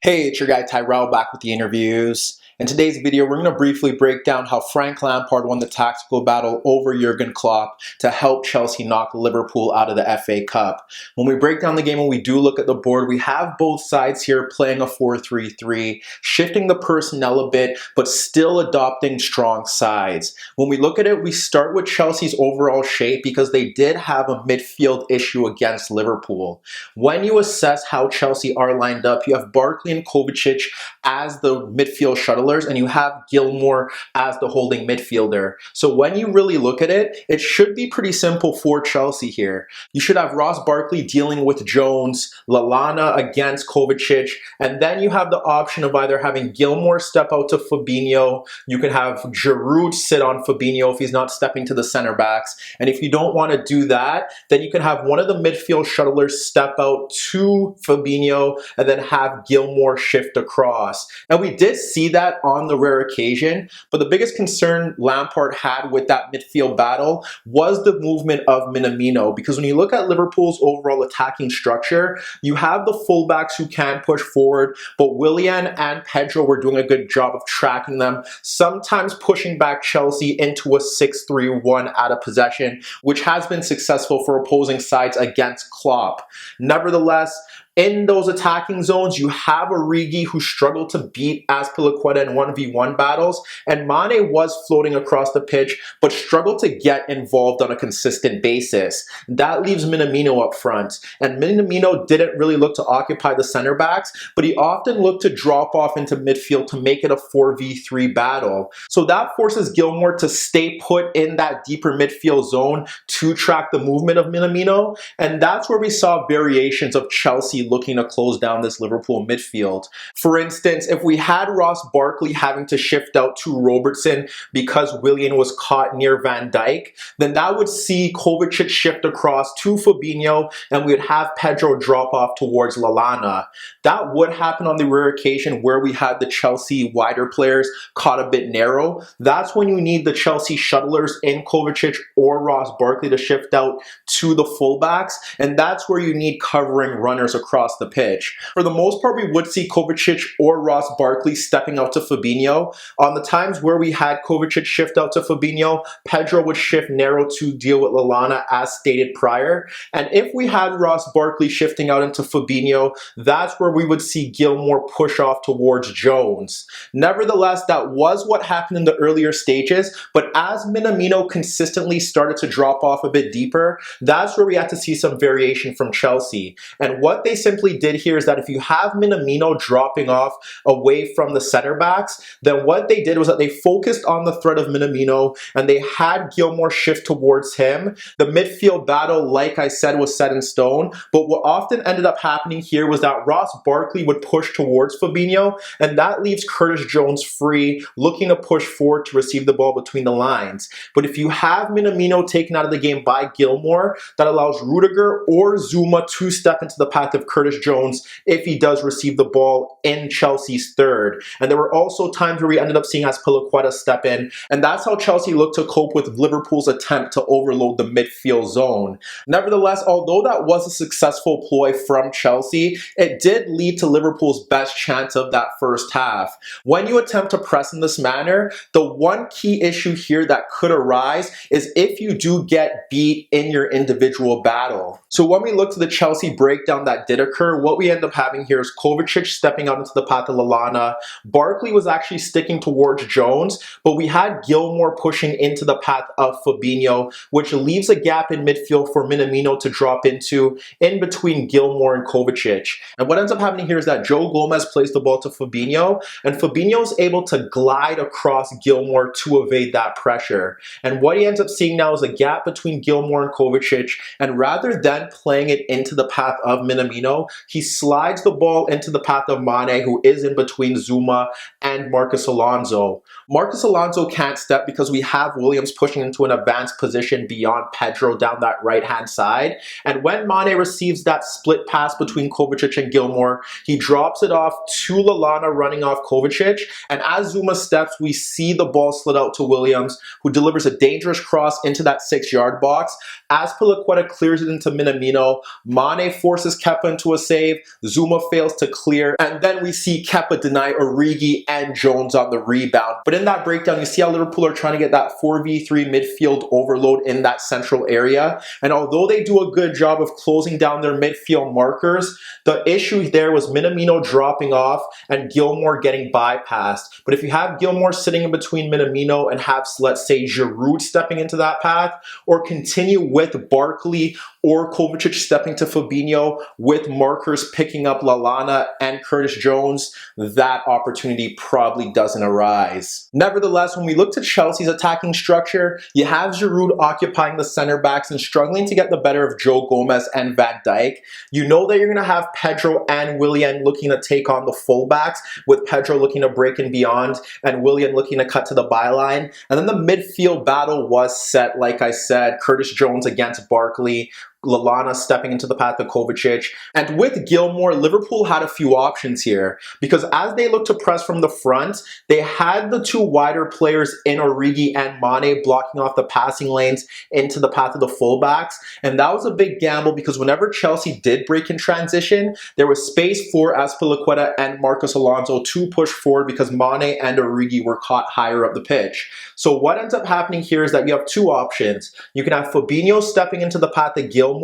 Hey, it's your guy Tyrrell back with the interviews. In today's video, we're going to briefly break down how Frank Lampard won the tactical battle over Jurgen Klopp to help Chelsea knock Liverpool out of the FA Cup. When we break down the game and we do look at the board, we have both sides here playing a 4-3-3, shifting the personnel a bit, but still adopting strong sides. When we look at it, we start with Chelsea's overall shape because they did have a midfield issue against Liverpool. When you assess how Chelsea are lined up, you have Barkley and Kovacic as the midfield shuttlers, and you have Gilmour as the holding midfielder. So when you really look at it, it should be pretty simple for Chelsea here. You should have Ross Barkley dealing with Jones, Lallana against Kovacic, and then you have the option of either having Gilmour step out to Fabinho. You can have Giroud sit on Fabinho if he's not stepping to the center backs. And if you don't want to do that, then you can have one of the midfield shuttlers step out to Fabinho and then have Gilmour shift across. And we did see that on the rare occasion, but the biggest concern Lampard had with that midfield battle was the movement of Minamino, because when you look at Liverpool's overall attacking structure, you have the fullbacks who can push forward, but Willian and Pedro were doing a good job of tracking them, sometimes pushing back Chelsea into a 6-3-1 out of possession, which has been successful for opposing sides against Klopp. Nevertheless, in those attacking zones, you have Origi who struggled to beat Azpilicueta in 1v1 battles, and Mane was floating across the pitch, but struggled to get involved on a consistent basis. That leaves Minamino up front, and Minamino didn't really look to occupy the center backs, but he often looked to drop off into midfield to make it a 4v3 battle. So that forces Gilmour to stay put in that deeper midfield zone to track the movement of Minamino, and that's where we saw variations of Chelsea looking to close down this Liverpool midfield. For instance, if we had Ross Barkley having to shift out to Robertson because Willian was caught near Van Dijk, then that would see Kovacic shift across to Fabinho, and we would have Pedro drop off towards Lallana. That would happen on the rare occasion where we had the Chelsea wider players caught a bit narrow. That's when you need the Chelsea shuttlers in Kovacic or Ross Barkley to shift out to the fullbacks, and that's where you need covering runners across the pitch. For the most part, we would see Kovacic or Ross Barkley stepping out to Fabinho. On the times where we had Kovacic shift out to Fabinho, Pedro would shift narrow to deal with Lallana as stated prior. And if we had Ross Barkley shifting out into Fabinho, that's where we would see Gilmour push off towards Jones. Nevertheless, that was what happened in the earlier stages, but as Minamino consistently started to drop off a bit deeper, that's where we had to see some variation from Chelsea. And what they simply did here is that if you have Minamino dropping off away from the center backs, then what they did was that they focused on the threat of Minamino and they had Gilmour shift towards him. The midfield battle, like I said, was set in stone, but what often ended up happening here was that Ross Barkley would push towards Fabinho, and that leaves Curtis Jones free, looking to push forward to receive the ball between the lines. But if you have Minamino taken out of the game by Gilmour, that allows Rudiger or Zuma to step into the path of Curtis Jones if he does receive the ball in Chelsea's third. And there were also times where we ended up seeing Azpilicueta step in, and that's how Chelsea looked to cope with Liverpool's attempt to overload the midfield zone. Nevertheless, although that was a successful ploy from Chelsea, it did lead to Liverpool's best chance of that first half. When you attempt to press in this manner, the one key issue here that could arise is if you do get beat in your individual battle. So when we look to the Chelsea breakdown that did occur, what we end up having here is Kovacic stepping out into the path of Lallana. Barkley was actually sticking towards Jones, but we had Gilmour pushing into the path of Fabinho, which leaves a gap in midfield for Minamino to drop into in between Gilmour and Kovacic. And what ends up happening here is that Joe Gomez plays the ball to Fabinho, and Fabinho is able to glide across Gilmour to evade that pressure. And what he ends up seeing now is a gap between Gilmour and Kovacic, and rather than playing it into the path of Minamino, he slides the ball into the path of Mane, who is in between Zuma and Marcos Alonso. Marcos Alonso can't step because we have Williams pushing into an advanced position beyond Pedro down that right-hand side. And when Mane receives that split pass between Kovacic and Gilmour, he drops it off to Lallana running off Kovacic. And as Zuma steps, we see the ball slid out to Williams, who delivers a dangerous cross into that 6-yard box. Azpilicueta clears it into Minamino. Mane forces Kepa into a save. Zouma fails to clear. And then we see Kepa deny Origi and Jones on the rebound. But in that breakdown, you see how Liverpool are trying to get that 4v3 midfield overload in that central area. And although they do a good job of closing down their midfield markers, the issue there was Minamino dropping off and Gilmour getting bypassed. But if you have Gilmour sitting in between Minamino and have, let's say, Giroud stepping into that path, or continue with Barkley or Kovacic stepping to Fabinho with markers picking up Lallana and Curtis Jones, that opportunity probably doesn't arise. Nevertheless, when we look to Chelsea's attacking structure, you have Giroud occupying the center backs and struggling to get the better of Joe Gomez and Van Dijk. You know that you're going to have Pedro and Willian looking to take on the fullbacks, with Pedro looking to break and beyond and Willian looking to cut to the byline. And then the midfield battle was set, like I said, Curtis Jones against Barkley, Lallana stepping into the path of Kovacic. And with Gilmour, Liverpool had a few options here, because as they looked to press from the front, they had the two wider players in Origi and Mane blocking off the passing lanes into the path of the fullbacks. And that was a big gamble, because whenever Chelsea did break in transition, there was space for Azpilicueta and Marcos Alonso to push forward because Mane and Origi were caught higher up the pitch. So what ends up happening here is that you have two options. You can have Fabinho stepping into the path of Gilmour,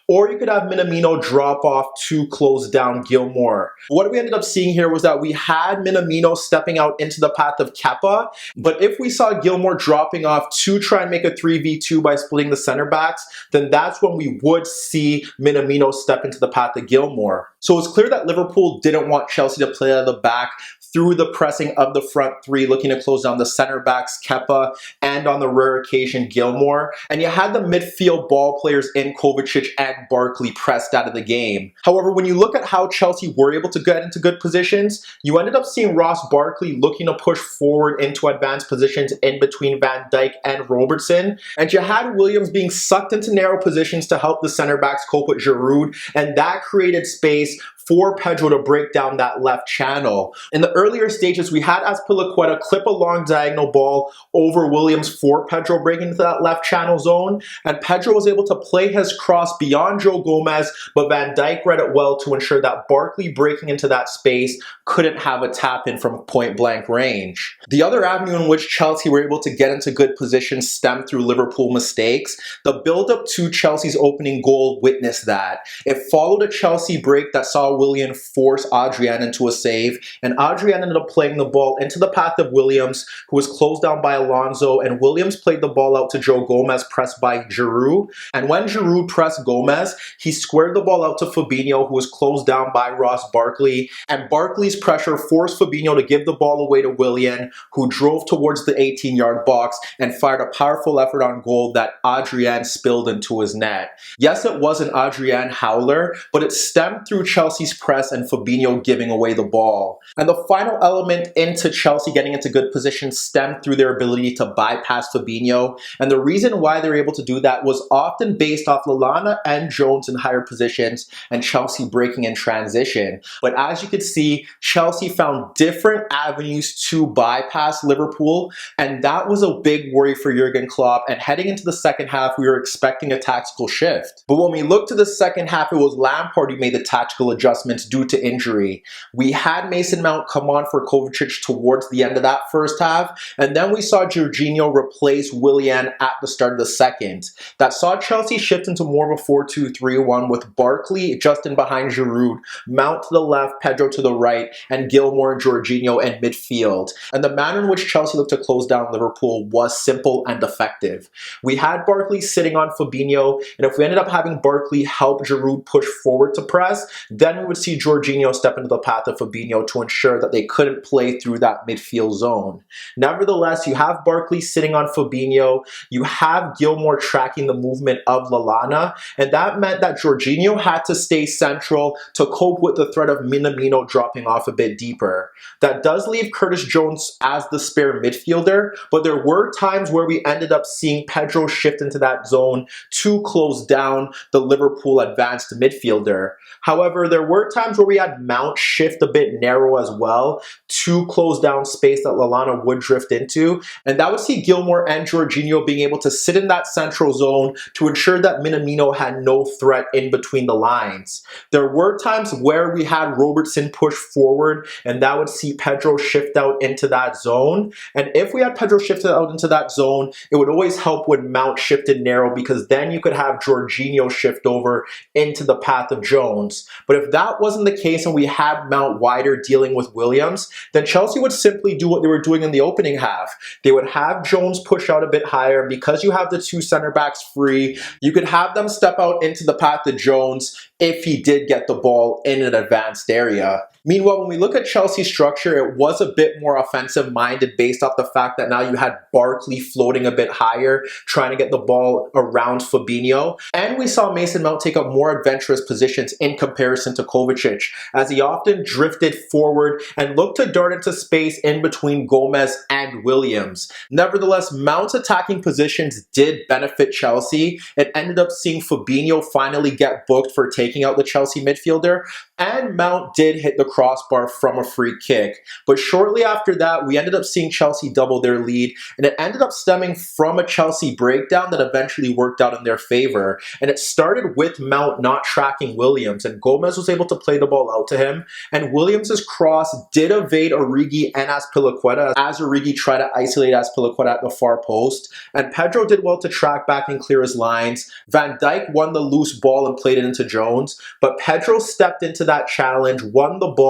or you could have Minamino drop off to close down Gilmour. What we ended up seeing here was that we had Minamino stepping out into the path of Kepa, but if we saw Gilmour dropping off to try and make a 3v2 by splitting the center backs, then that's when we would see Minamino step into the path of Gilmour. So it's clear that Liverpool didn't want Chelsea to play out of the back through the pressing of the front three, looking to close down the center backs, Kepa, and on the rare occasion, Gilmour. And you had the midfield ball players in Kovacic and Barkley pressed out of the game. However, when you look at how Chelsea were able to get into good positions, you ended up seeing Ross Barkley looking to push forward into advanced positions in between Van Dijk and Robertson. And you had Williams being sucked into narrow positions to help the center backs cope with Giroud, and that created space for Pedro to break down that left channel. In the earlier stages, we had Azpilicueta clip a long diagonal ball over Williams for Pedro breaking into that left channel zone, and Pedro was able to play his cross beyond Joe Gomez, but Van Dijk read it well to ensure that Barkley breaking into that space couldn't have a tap in from point blank range. The other avenue in which Chelsea were able to get into good positions stemmed through Liverpool mistakes. The build-up to Chelsea's opening goal witnessed that. It followed a Chelsea break that saw Willian force Adrian into a save, and Adrian ended up playing the ball into the path of Williams, who was closed down by Alonso, and Williams played the ball out to Joe Gomez, pressed by Giroud. And when Giroud pressed Gomez, he squared the ball out to Fabinho, who was closed down by Ross Barkley, and Barkley's pressure forced Fabinho to give the ball away to Willian, who drove towards the 18-yard box and fired a powerful effort on goal that Adrian spilled into his net. Yes, it was an Adrian howler, but it stemmed through Chelsea's press and Fabinho giving away the ball. And the final element into Chelsea getting into good position stemmed through their ability to bypass Fabinho, and the reason why they were able to do that was often based off Lallana and Jones in higher positions and Chelsea breaking in transition. But as you could see, Chelsea found different avenues to bypass Liverpool, and that was a big worry for Jurgen Klopp. And heading into the second half, we were expecting a tactical shift. But when we looked to the second half, it was Lampard who made the tactical adjustments due to injury. We had Mason Mount come on for Kovacic towards the end of that first half, and then we saw Jorginho replace Willian at the start of the second. That saw Chelsea shift into more of a 4-2-3-1 with Barkley just in behind Giroud, Mount to the left, Pedro to the right, and Gilmour and Jorginho in midfield. And the manner in which Chelsea looked to close down Liverpool was simple and effective. We had Barkley sitting on Fabinho, and if we ended up having Barkley help Giroud push forward to press, then we would see Jorginho step into the path of Fabinho to ensure that they couldn't play through that midfield zone. Nevertheless, you have Barkley sitting on Fabinho, you have Gilmour tracking the movement of Lallana, and that meant that Jorginho had to stay central to cope with the threat of Minamino dropping off a bit deeper. That does leave Curtis Jones as the spare midfielder, but there were times where we ended up seeing Pedro shift into that zone to close down the Liverpool advanced midfielder. However, there were times where we had Mount shift a bit narrow as well to close down space that Lallana would drift into, and that would see Gilmour and Jorginho being able to sit in that central zone to ensure that Minamino had no threat in between the lines. There were times where we had Robertson push forward, and that would see Pedro shift out into that zone. And if we had Pedro shifted out into that zone, it would always help when Mount shifted narrow, because then you could have Jorginho shift over into the path of Jones. But if that wasn't the case and we had Mount wider dealing with Williams, then Chelsea would simply do what they were doing in the opening half. They would have Jones push out a bit higher. Because you have the two center backs free, you could have them step out into the path of Jones if he did get the ball in an advanced area. Meanwhile, when we look at Chelsea's structure, it was a bit more offensive-minded based off the fact that now you had Barkley floating a bit higher, trying to get the ball around Fabinho. And we saw Mason Mount take up more adventurous positions in comparison to Kovacic, as he often drifted forward and looked to dart into space in between Gomez and Williams. Nevertheless, Mount's attacking positions did benefit Chelsea. It ended up seeing Fabinho finally get booked for taking out the Chelsea midfielder, and Mount did hit the crossbar from a free kick. But shortly after that, we ended up seeing Chelsea double their lead, and it ended up stemming from a Chelsea breakdown that eventually worked out in their favor. And it started with Mount not tracking Williams, and Gomez was able to play the ball out to him, and Williams' cross did evade Origi and Azpilicueta, as Origi tried to isolate Azpilicueta at the far post, and Pedro did well to track back and clear his lines. Van Dijk won the loose ball and played it into Jones, but Pedro stepped into that challenge, won the ball,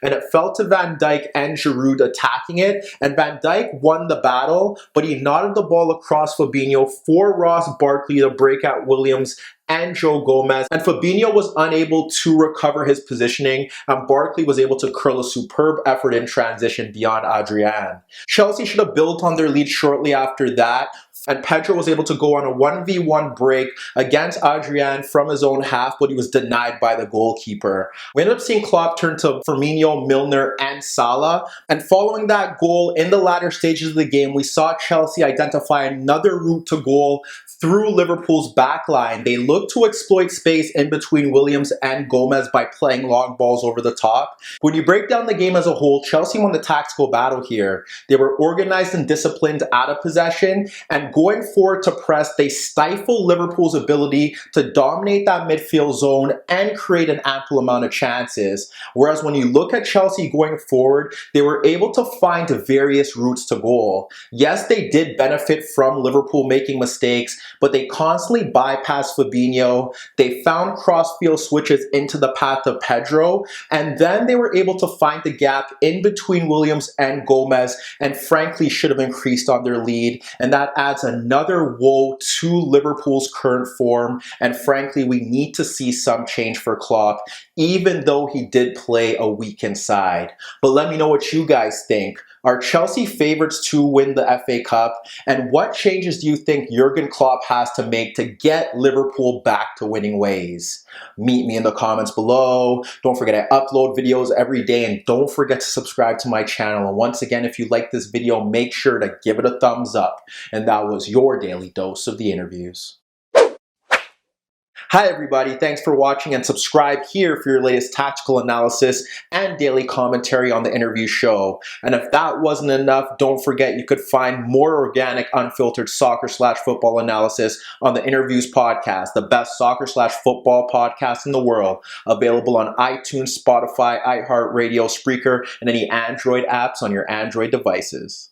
and it fell to Van Dijk and Giroud attacking it, and Van Dijk won the battle, but he nodded the ball across Fabinho for Ross Barkley to break at Williams and Joe Gomez, and Fabinho was unable to recover his positioning, and Barkley was able to curl a superb effort in transition beyond Adrian. Chelsea should have built on their lead shortly after that, and Pedro was able to go on a 1v1 break against Adrian from his own half, but he was denied by the goalkeeper. We ended up seeing Klopp turn to Firmino, Milner, and Salah, and following that goal in the latter stages of the game, we saw Chelsea identify another route to goal through Liverpool's backline. They looked to exploit space in between Williams and Gomez by playing long balls over the top. When you break down the game as a whole, Chelsea won the tactical battle here. They were organized and disciplined out of possession, and going forward to press, they stifle Liverpool's ability to dominate that midfield zone and create an ample amount of chances. Whereas when you look at Chelsea going forward, they were able to find various routes to goal. Yes, they did benefit from Liverpool making mistakes, but they constantly bypassed Fabinho. They found crossfield switches into the path of Pedro, and then they were able to find the gap in between Williams and Gomez, and frankly should have increased on their lead. And that adds another woe to Liverpool's current form, and frankly we need to see some change for Klopp, even though he did play a weakened side. But let me know what you guys think. Are Chelsea favorites to win the FA Cup? And what changes do you think Jurgen Klopp has to make to get Liverpool back to winning ways? Meet me in the comments below. Don't forget I upload videos every day, and don't forget to subscribe to my channel. And once again, if you like this video, make sure to give it a thumbs up. And that was your daily dose of the interviews. Hi everybody, thanks for watching, and subscribe here for your latest tactical analysis and daily commentary on the Interview show. And if that wasn't enough, don't forget you could find more organic, unfiltered soccer/football analysis on the Interviews podcast, the best soccer/football podcast in the world, available on iTunes, Spotify, iHeartRadio, Spreaker, and any Android apps on your Android devices.